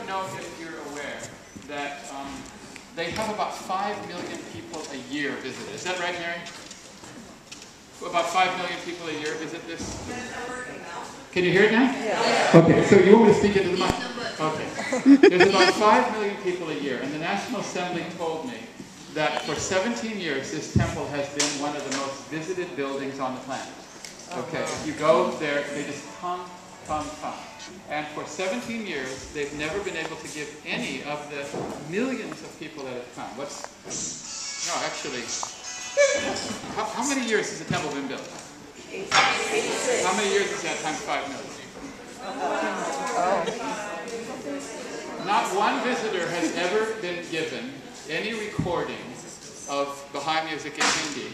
know if you're aware that they have about 5 million people a year visit it. Is that right, Mary? About 5 million people a year visit this? Can you hear it now? Yeah. Okay, so you want me to speak into the mic? Okay. There's about 5 million people a year, and the National Assembly told me that for 17 years this temple has been one of the most visited buildings on the planet. Okay, if you go there, they just come. And for 17 years, they've never been able to give any of the millions of people that have come. How many years has the temple been built? 86. How many years is that times 5 million? Not one visitor has ever been given any recording of Baha'i music in Hindi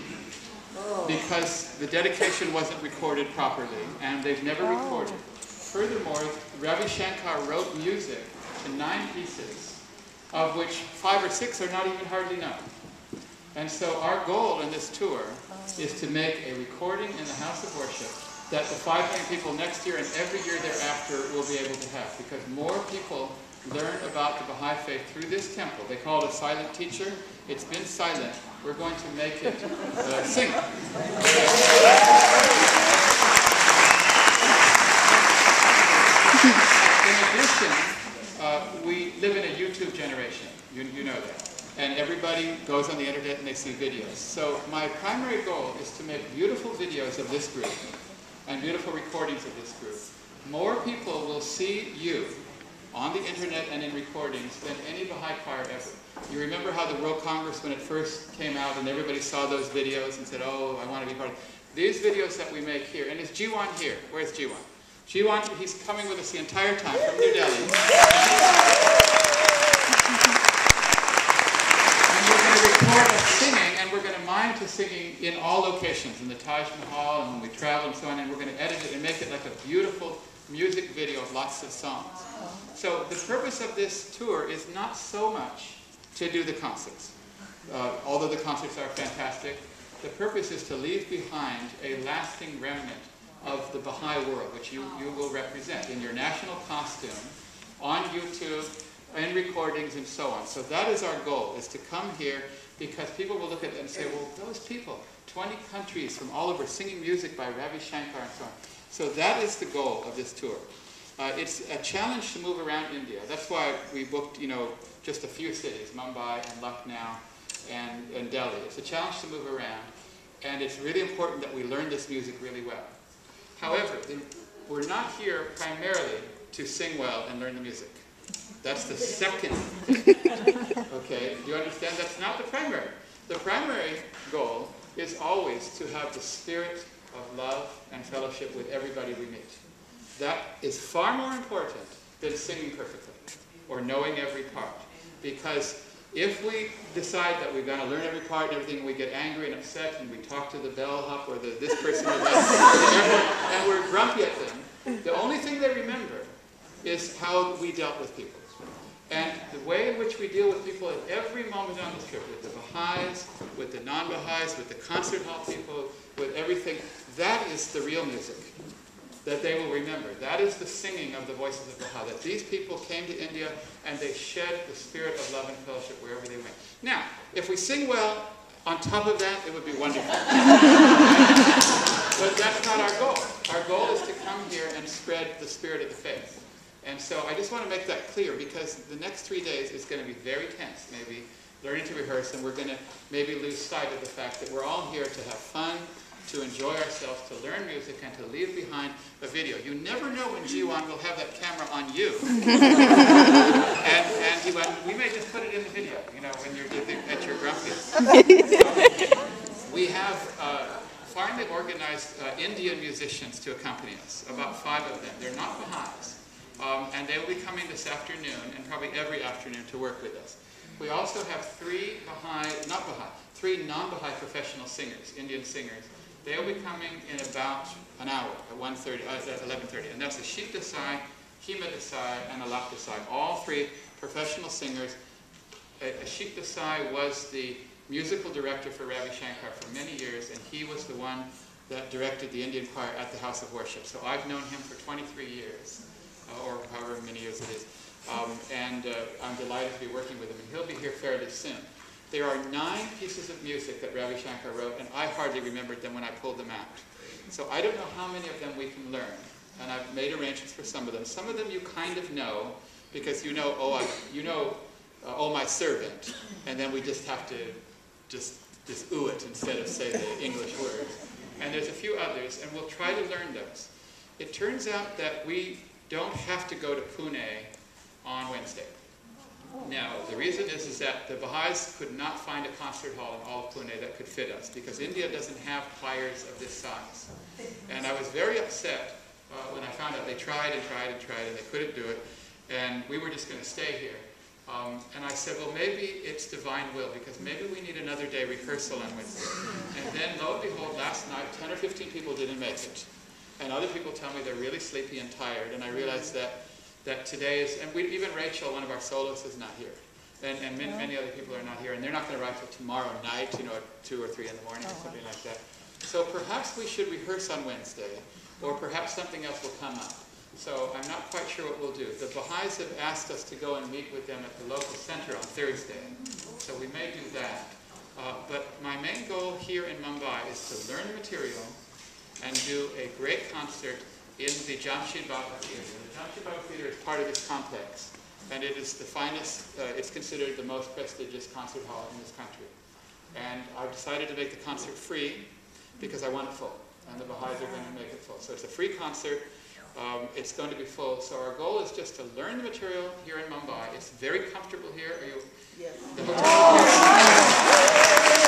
because the dedication wasn't recorded properly, and they've never recorded. Furthermore, Ravi Shankar wrote music in 9 pieces, of which 5 or 6 are not even hardly known. And so our goal in this tour is to make a recording in the house of worship that the 5 million people next year and every year thereafter will be able to have, because more people learn about the Baha'i faith through this temple. They call it a silent teacher. It's been silent. We're going to make it sing. In addition, we live in a YouTube generation. You know that. And everybody goes on the internet and they see videos. So my primary goal is to make beautiful videos of this group and beautiful recordings of this group. More people will see you on the internet and in recordings than any Baha'i choir ever. You remember how the World Congress, when it first came out and everybody saw those videos and said, oh, I want to be part of it. These videos that we make here, and is Jiwan here? Where's Jiwan? Jiwan, he's coming with us the entire time from New Delhi. And we're going to record us singing, and we're going to mime to singing in all locations, in the Taj Mahal, and when we travel and so on, and we're going to edit it and make it like a beautiful music video of lots of songs. So the purpose of this tour is not so much to do the concerts, although the concerts are fantastic. The purpose is to leave behind a lasting remnant of the Baha'i world, which you will represent in your national costume, on YouTube, in recordings, and so on. So that is our goal, is to come here, because people will look at it and say, well, those people, 20 countries from all over singing music by Ravi Shankar and so on. So that is the goal of this tour. It's a challenge to move around India. That's why we booked, just a few cities, Mumbai and Lucknow and Delhi. It's a challenge to move around, and it's really important that we learn this music really well. However, we're not here primarily to sing well and learn the music. That's the second thing. Okay, do you understand? That's not the primary. The primary goal is always to have the spirit of love and fellowship with everybody we meet. That is far more important than singing perfectly or knowing every part. Because if we decide that we've got to learn every part and everything, we get angry and upset and we talk to the bellhop or this person or that, and we're grumpy at them, the only thing they remember is how we dealt with people. And the way in which we deal with people at every moment on the trip, with the Baha'is, with the non-Baha'is, with the concert hall people, with everything, that is the real music that they will remember. That is the singing of the voices of Baha, that these people came to India and they shed the spirit of love and fellowship wherever they went. Now, if we sing well, on top of that, it would be wonderful. But that's not our goal. Our goal is to come here and spread the spirit of the faith. And so I just want to make that clear, because the next 3 days is going to be very tense, maybe learning to rehearse, and we're going to maybe lose sight of the fact that we're all here to have fun, to enjoy ourselves, to learn music, and to leave behind a video. You never know when Jiwan will have that camera on you. and he went, we may just put it in the video, when you're at your grumpiest. We have finally organized Indian musicians to accompany us, about 5 of them. They're not Baha'is. And they will be coming this afternoon, and probably every afternoon, to work with us. We also have 3 non-Baha'i professional singers, Indian singers. They'll be coming in about an hour, at 11:30. And that's Ashik Desai, Hima Desai, and Alak Desai. All 3 professional singers. Ashik Desai was the musical director for Ravi Shankar for many years, and he was the one that directed the Indian choir at the House of Worship. So I've known him for 23 years. Or however many years it is. And I'm delighted to be working with him, and he'll be here fairly soon. There are 9 pieces of music that Ravi Shankar wrote, and I hardly remembered them when I pulled them out. So I don't know how many of them we can learn, and I've made arrangements for some of them. Some of them you kind of know, because you know, oh my servant, and then we just have to just ooh it instead of say the English words. And there's a few others, and we'll try to learn those. It turns out that we don't have to go to Pune on Wednesday. Now, the reason is that the Baha'is could not find a concert hall in all of Pune that could fit us, because India doesn't have choirs of this size. And I was very upset when I found out they tried and tried and tried, and they couldn't do it, and we were just going to stay here. And I said, well, maybe it's divine will, because maybe we need another day rehearsal on Wednesday. And then, lo and behold, last night, 10 or 15 people didn't make it. And other people tell me they're really sleepy and tired, and I realized that today is, and even Rachel, one of our soloists, is not here. And many other people are not here, and they're not going to arrive till tomorrow night, you know, at 2 or 3 in the morning or something like that. So perhaps we should rehearse on Wednesday, or perhaps something else will come up. So I'm not quite sure what we'll do. The Baha'is have asked us to go and meet with them at the local center on Thursday, so we may do that. But my main goal here in Mumbai is to learn the material and do a great concert in the Jamshid Baba Theatre. The Jamshid Baba Theatre is part of this complex, and it is the finest, it's considered the most prestigious concert hall in this country. And I've decided to make the concert free because I want it full, and the Baha'is are going to make it full. So it's a free concert. It's going to be full. So our goal is just to learn the material here in Mumbai. It's very comfortable here. Are you? Yes. The hotel here.